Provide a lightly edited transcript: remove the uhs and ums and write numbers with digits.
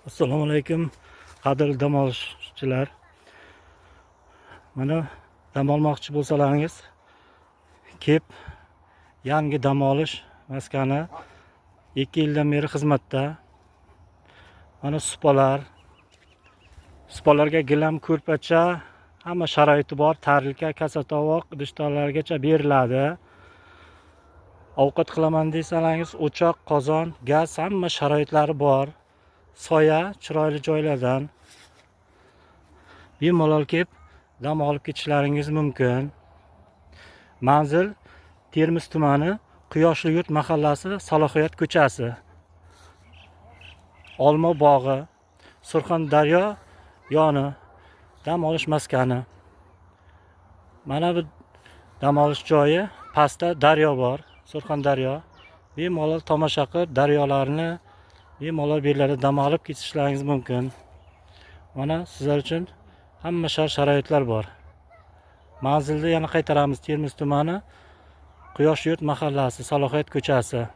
Assalomu alaykum qadrli dam oluvchilar. Mana dam olmoqchi bo'lsalaringiz, kelib yangi dam olish maskani 2 yildan beri xizmatda. Mana spalarga gilam, ko'rpacha, hamma sharoiti bor. Tarelka, kasa-tovoq, idish-tovoqlargacha beriladi. Ovqat qilaman desalaringiz, o'choq, qozon, gaz, hamma sharoitlari bor. Soya, chiroyli joylardan bemalol kelib dam olib ketishlaringiz mumkin. Manzil Termiz tumani Quyoshli yurt mahallasi, Salohiyat ko'chasi, Olma bog'i, Surxondaryo yoni dam olish maskani. Mana bu dam olish joyi, pastda daryo bor, Surxondaryo. Bemalol tomosha qilib, daryolarni bemalol bellarda dam olib ketishlaringiz mumkin. Mana sizlar uchun hamma sharoitlar bor. Manzilni yana qaytaramiz. Termiz tumani Quyoshli yurt mahallasi, Salohiyat ko'chasi.